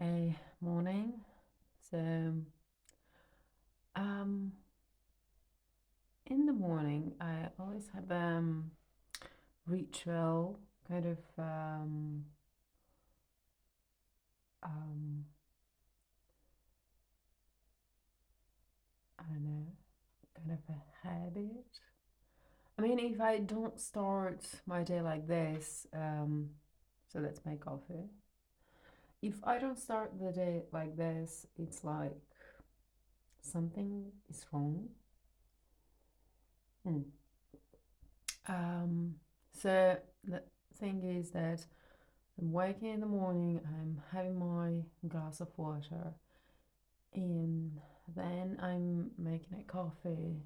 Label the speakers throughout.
Speaker 1: Hey, morning. So, um, in the morning, I always have ritual kind of um, I don't know, kind of a habit. I mean, if I don't start my day like this, so let's make coffee. If I don't start the day like this, it's like something is wrong. Hmm. Um, so the thing is that I'm waking in the morning, I'm having my glass of water, and then I'm making a coffee.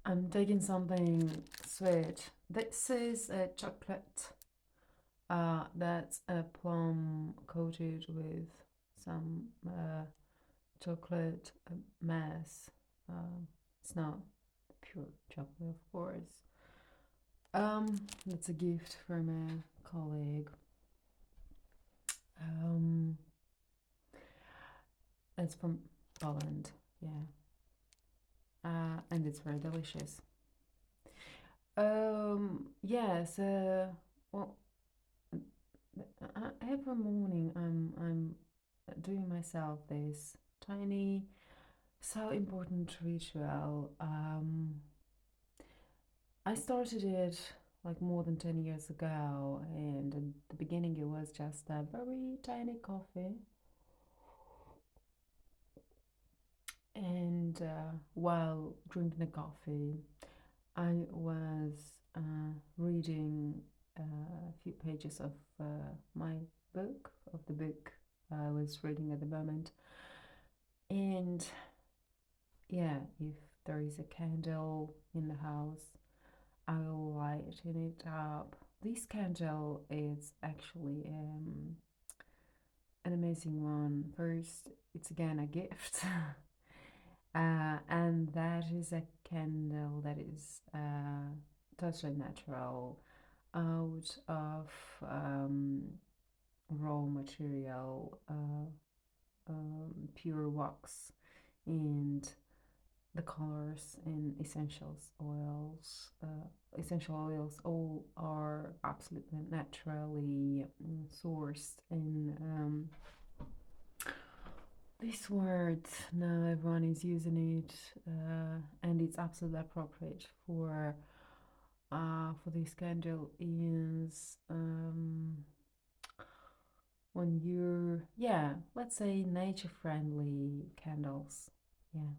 Speaker 1: I'm taking something sweet. This is a chocolate that's a plum coated with some chocolate mass. It's not pure chocolate, of course. That's a gift from a colleague. Um, it's from Poland, yeah, and it's very delicious. Yes, well, every morning I'm doing myself this tiny, so important ritual. I started it like more than 10 years ago, and in the beginning it was just a very tiny coffee. And while drinking the coffee, I was reading a few pages of my book, of the book I was reading at the moment. And yeah, if there is a candle in the house, I will light it up. This candle is actually an amazing one. First, it's again a gift. And that is a candle that is totally natural, out of raw material, pure wax, and the colors and essential oils all are absolutely naturally sourced. And this word now everyone is using it, and it's absolutely appropriate for this candle is when you're, yeah, let's say nature friendly candles. Yeah,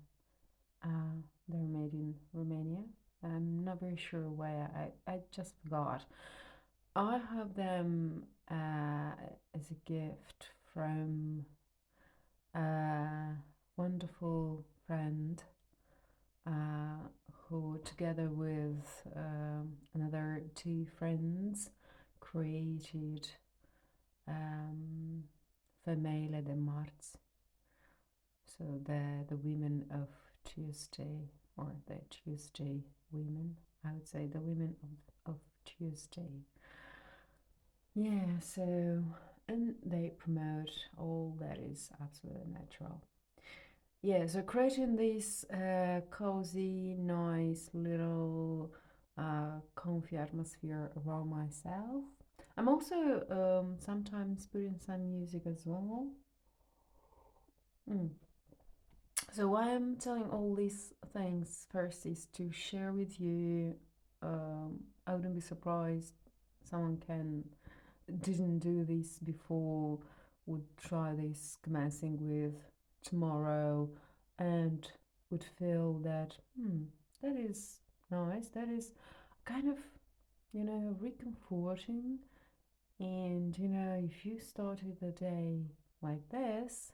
Speaker 1: they're made in Romania. I'm not very sure where. I just forgot. I have them as a gift from a wonderful friend uh, who, together with another two friends, created um, Femele de Marts, so the women of Tuesday, or the Tuesday women. I would say the women of Tuesday. Yeah, so, and they promote all that is absolutely natural. Yeah, so creating this cozy, nice little comfy atmosphere around myself. I'm also sometimes putting some music as well. Mm. So why I'm telling all these things first is to share with you. I wouldn't be surprised someone can didn't do this before, would try this commencing with tomorrow, and would feel that that is nice, that is kind of, reconforting. And if you started the day like this,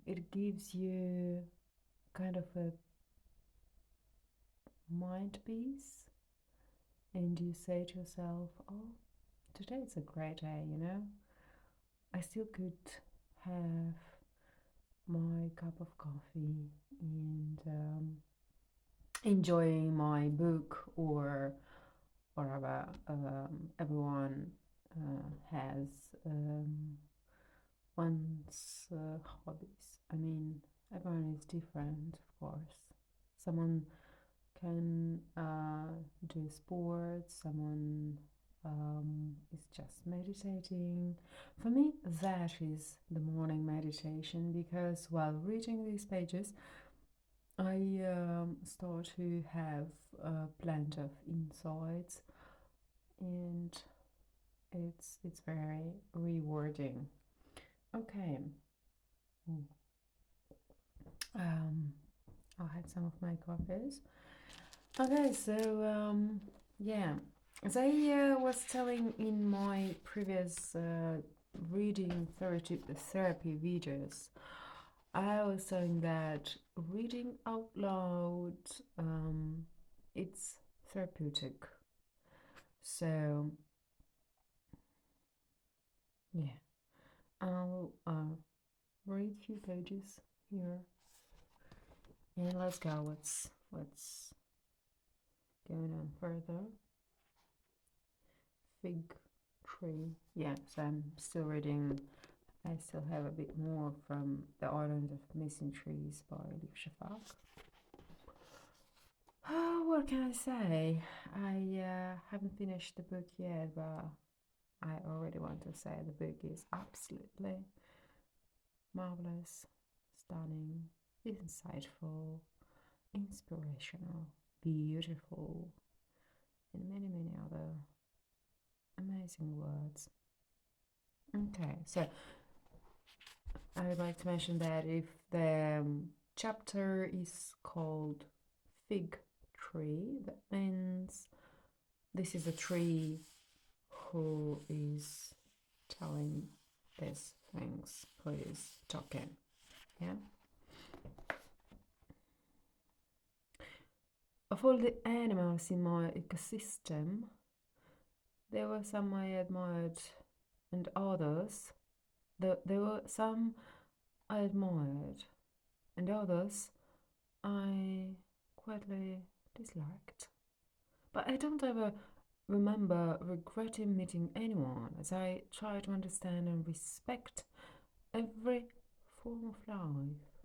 Speaker 1: it gives you kind of a mind peace, and you say to yourself, oh, today it's a great day, I still could have my cup of coffee and enjoying my book, or whatever everyone has. one's hobbies. I mean, everyone is different, of course. Someone can do sports, someone is just meditating. For me, that is the morning meditation because while reading these pages, I start to have plenty of insights, and it's very rewarding. Okay. Mm. Um, I'll have some of my coffees. Okay, so yeah, as I was telling in my previous reading therapy videos, I was saying that reading out loud, it's therapeutic. So yeah, I'll read a few pages here, and let's go. What's going on further? Fig tree. Yeah, so I'm still reading. I still have a bit more from The Island of Missing Trees by Elif Shafak. Oh, what can I say? I haven't finished the book yet, but I already want to say the book is absolutely marvelous, stunning, insightful, inspirational, beautiful, and many, many other amazing words. Okay, so I would like to mention that if the chapter is called Fig Tree, that means this is a tree who is telling these things, who is talking. Yeah. Of all the animals in my ecosystem, there were some I admired and others. There were some I admired and others I quietly disliked. But I don't ever remember regretting meeting anyone as I try to understand and respect every form of life.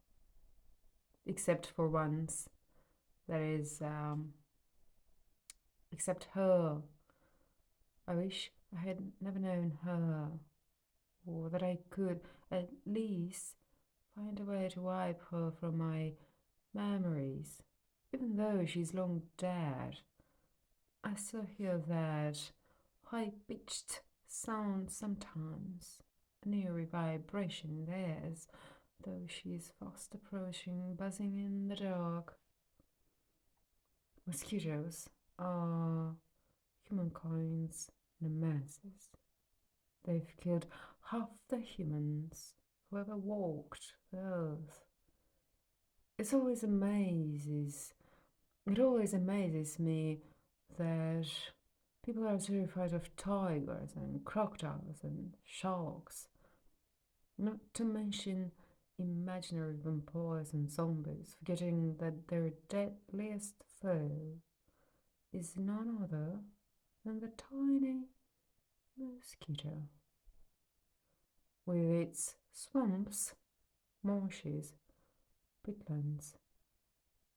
Speaker 1: Except for once, that is, except her. I wish I had never known her, or that I could at least find a way to wipe her from my memories. Even though she's long dead, I still hear that high-pitched sound sometimes, an eerie vibration in the airs, though she is fast approaching, buzzing in the dark. Mosquitoes are humankind's nemesis. They've killed half the humans who ever walked the earth. It always amazes me that people are terrified of tigers and crocodiles and sharks, not to mention imaginary vampires and zombies, forgetting that their deadliest foe is none other than the tiny mosquito, with its swamps, marshes, peatlands,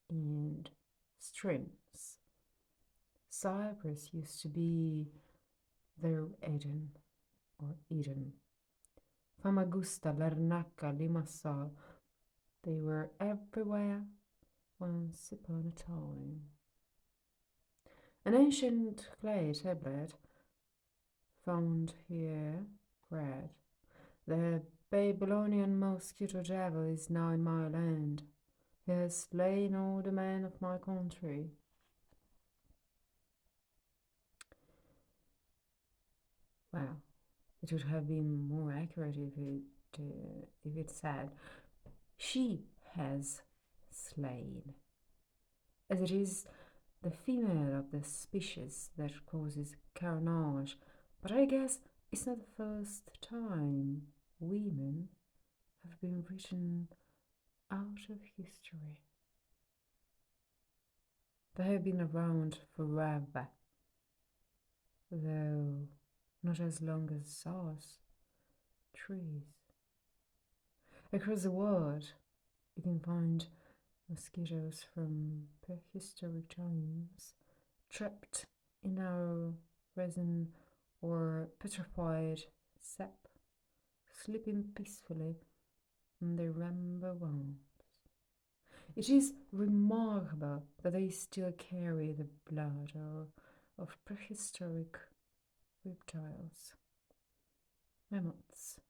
Speaker 1: and streams. Cyprus used to be their Eden, or Eden. Famagusta, Larnaca, Limassol, they were everywhere once upon a time. An ancient clay tablet found here read, "The Babylonian mosquito devil is now in my land. He has slain all the men of my country." Well, it would have been more accurate if it said, "She has slain," as it is the female of the species that causes carnage. But I guess it's not the first time women have been written out of history. They have been around forever, though not as long as us trees. Across the world, you can find mosquitoes from prehistoric times trapped in our resin or petrified sap, sleeping peacefully in their amber wounds. It is remarkable that they still carry the blood of prehistoric reptiles, mammoths,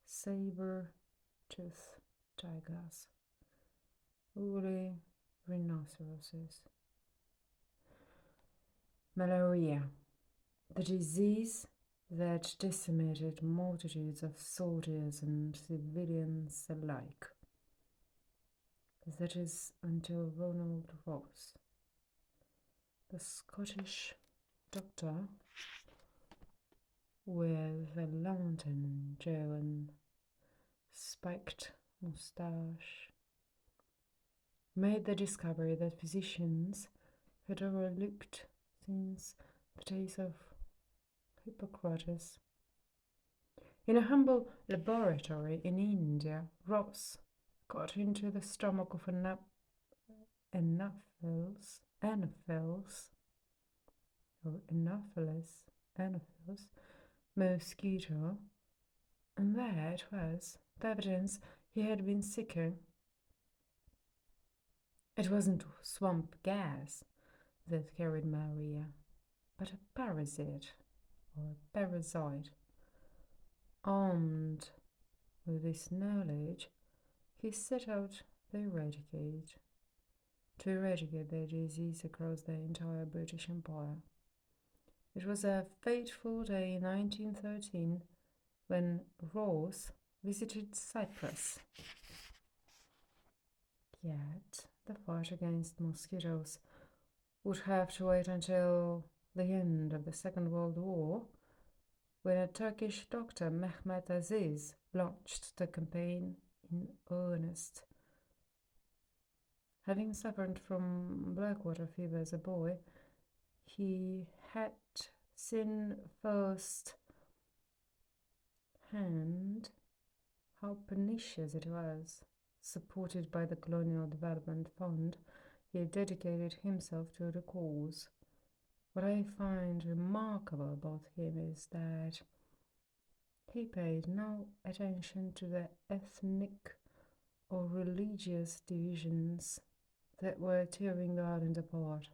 Speaker 1: saber-toothed tigers, woolly rhinoceroses. Malaria, the disease that decimated multitudes of soldiers and civilians alike. That is until Ronald Ross, the Scottish doctor with a London Joe and spiked moustache, made the discovery that physicians had overlooked since the days of Hippocrates. In a humble laboratory in India, Ross got into the stomach of Anopheles mosquito, and that was the evidence he had been seeking. It wasn't swamp gas that carried malaria, but a parasite or parasite. Armed with this knowledge, he set out to eradicate the disease across the entire British Empire. It was a fateful day in 1913 when Ross visited Cyprus. Yet the fight against mosquitoes would have to wait until the end of the Second World War, when a Turkish doctor, Mehmet Aziz, launched the campaign in earnest. Having suffered from blackwater fever as a boy, he had seen firsthand how pernicious it was. Supported by the Colonial Development Fund, he had dedicated himself to the cause. What I find remarkable about him is that he paid no attention to the ethnic or religious divisions that were tearing the island apart,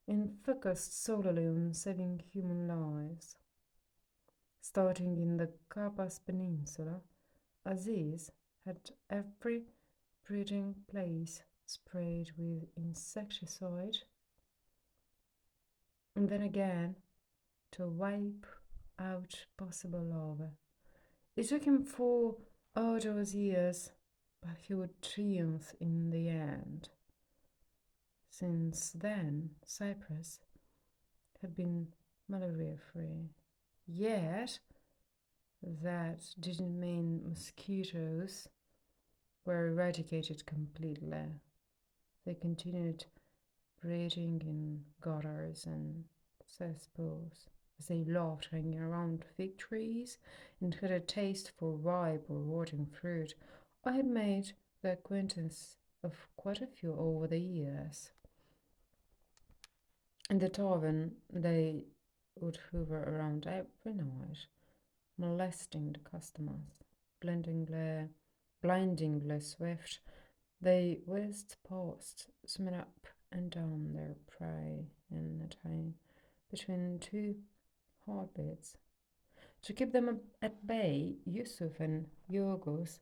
Speaker 1: and focused solely on saving human lives. Starting in the Karpas Peninsula, Aziz had every breeding place sprayed with insecticide, and then again to wipe out possible larvae. It took him 4 arduous years, but he would triumph in the end. Since then, Cyprus had been malaria-free. Yet, that didn't mean mosquitoes were eradicated completely. They continued breeding in gutters and cesspools, as they loved hanging around fig trees and had a taste for ripe or rotting fruit. I had made the acquaintance of quite a few over the years. In the tavern, they would hover around every night, molesting the customers. Blindingly swift, they whizzed past, swimming up and down their prey in a time between 2 heartbeats. To keep them at bay, Yusuf and Yorgos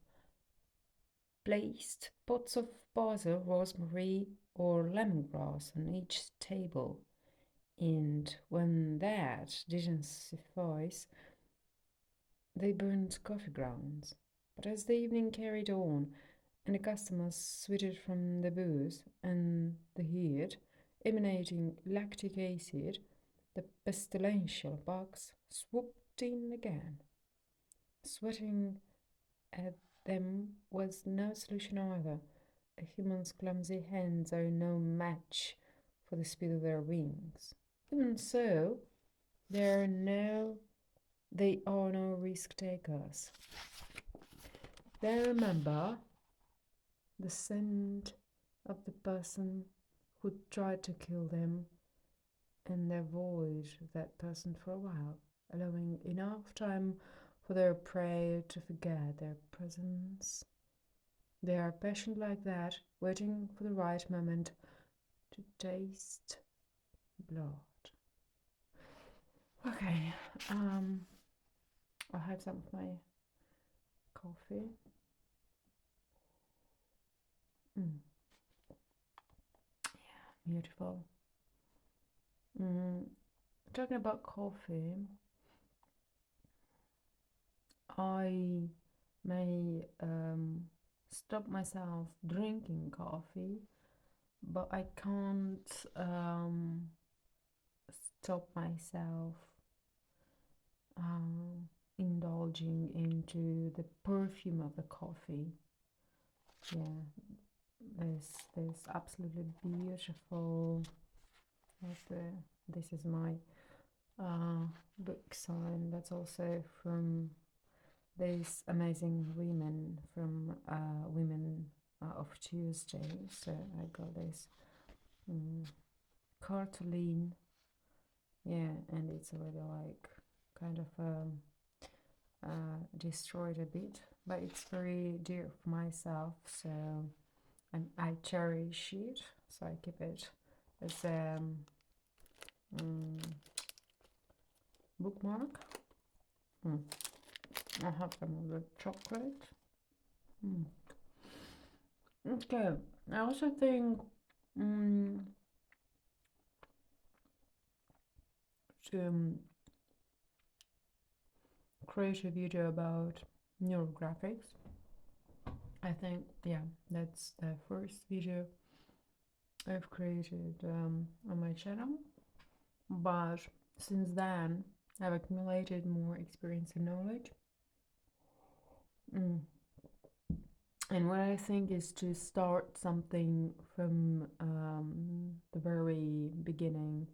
Speaker 1: placed pots of basil, rosemary, or lemongrass on each table, and when that didn't suffice, they burned coffee grounds. But as the evening carried on, and the customers sweated from the booze and the heat emanating lactic acid, the pestilential bugs swooped in again. Sweating at them was no solution either. A human's clumsy hands are no match for the speed of their wings. Even so, they are no risk takers. They remember the scent of the person who tried to kill them and they avoid that person for a while, allowing enough time for their prey to forget their presence. They are patient like that, waiting for the right moment to taste blood. Okay, I'll have some of my coffee. Yeah, beautiful. Talking about coffee, I may stop myself drinking coffee, but I can't stop myself indulging into the perfume of the coffee. Yeah, this absolutely beautiful. This is my book sign. That's also from these amazing women from Women of Tuesday. So I got this cartolene. Yeah, and it's already like kind of destroyed a bit, but it's very dear for myself. So and I cherish it. So I keep it as a bookmark. I have some of the chocolate. Okay, I also think to create a video about neurographics. I think, yeah, that's the first video I've created on my channel. But since then, I've accumulated more experience and knowledge. And what I think is to start something from the very beginning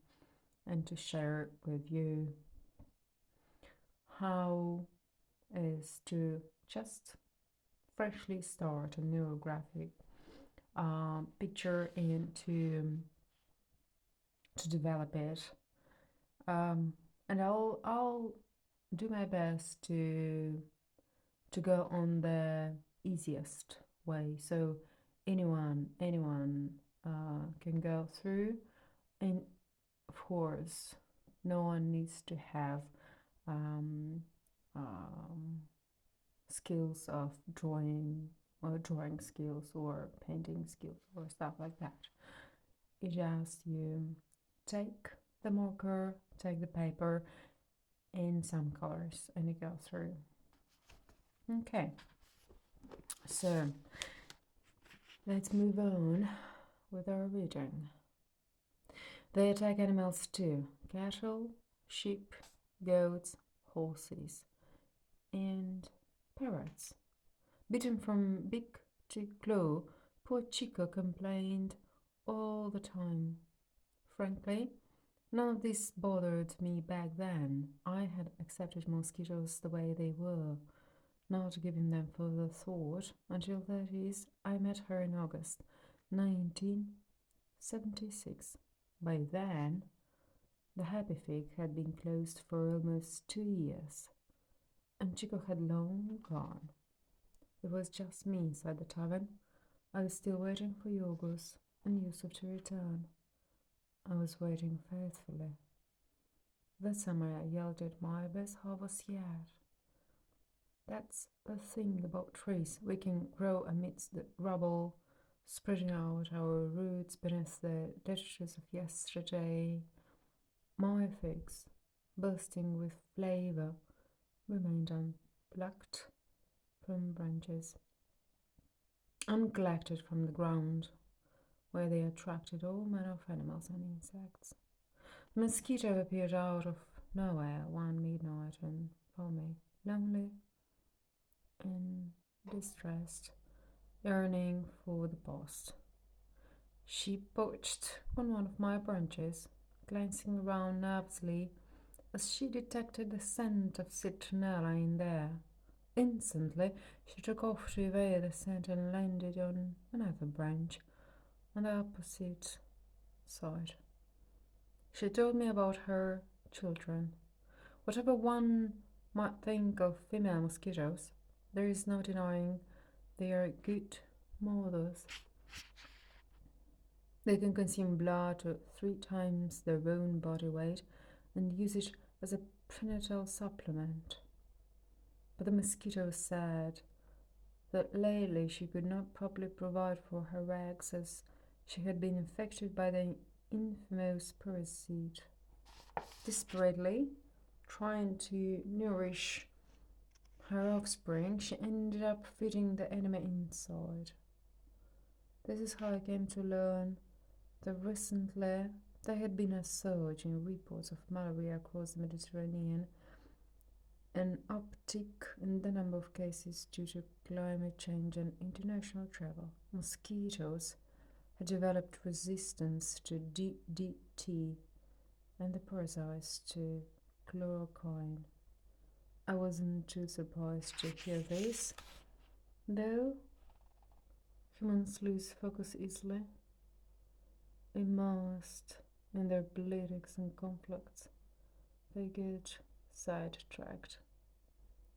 Speaker 1: and to share with you how is to just freshly start a neurographic picture and to develop it. And I'll do my best to go on the easiest way, so anyone can go through, and of course no one needs to have skills of drawing or drawing skills or painting skills or stuff like that. It just you take the marker, take the paper and some colors and you go through. Okay, so let's move on with our reading. They attack animals too: cattle, sheep, goats, horses, and parrots. Bitten from beak to claw, poor Chico complained all the time. Frankly, none of this bothered me back then. I had accepted mosquitoes the way they were, not giving them further thought until, that is, I met her in August 1976. By then, the Happy Fig had been closed for almost 2 years, and Chico had long gone. It was just me inside the tavern. I was still waiting for Yorgos and Yusuf to return. I was waiting faithfully. That summer I yelled at my best harvest yet. That's the thing about trees. We can grow amidst the rubble, spreading out our roots beneath the detritus of yesterday. My figs, bursting with flavor, remained unplucked from branches, uncollected from the ground, where they attracted all manner of animals and insects. The mosquito appeared out of nowhere one midnight and found me lonely and distressed, yearning for the past. She perched on one of my branches, glancing around nervously as she detected the scent of citronella in there. Instantly, she took off to evade the scent and landed on another branch on the opposite side. She told me about her children. Whatever one might think of female mosquitoes, there is no denying they are good mothers. They can consume blood 3 times their own body weight and use it as a prenatal supplement. But the mosquito said that lately she could not properly provide for her eggs as she had been infected by the infamous parasite. Desperately trying to nourish her offspring, she ended up feeding the enemy inside. This is how I came to learn that recently there had been a surge in reports of malaria across the Mediterranean, an uptick in the number of cases due to climate change and international travel. Mosquitoes had developed resistance to DDT and the parasites to chloroquine. I wasn't too surprised to hear this, though humans lose focus easily, immersed in their politics and conflicts. They get sidetracked.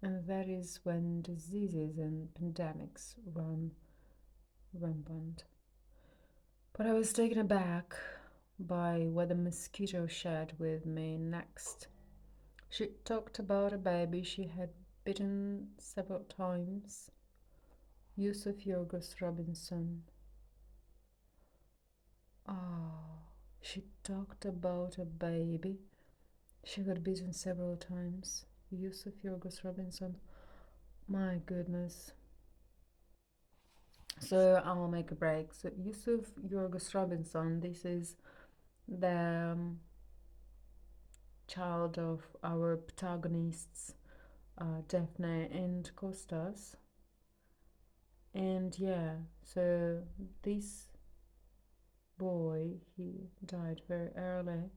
Speaker 1: And that is when diseases and pandemics run rampant. But I was taken aback by what the mosquito shared with me next. She talked about a baby she had bitten several times, Yusuf Yorgos Robinson. She talked about a baby she got bitten several times, Yusuf Yorgos Robinson. My goodness. So I'll make a break. So Yusuf Yorgos Robinson, this is the child of our protagonists, Daphne and Kostas. And yeah, so this boy, he died very early.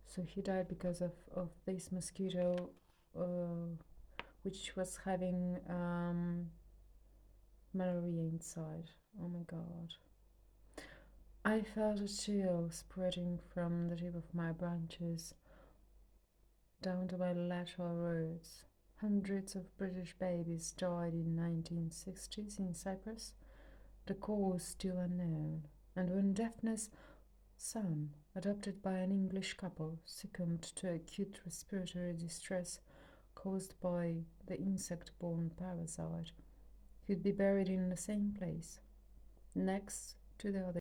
Speaker 1: So he died because of this mosquito, which was having malaria inside. Oh my god. I felt a chill spreading from the tip of my branches down to my lateral roots. Hundreds of British babies died in 1960s in Cyprus, the cause still unknown. And when Daphne's son, adopted by an English couple, succumbed to acute respiratory distress caused by the insect-borne parasite, he'd be buried in the same place, next to the other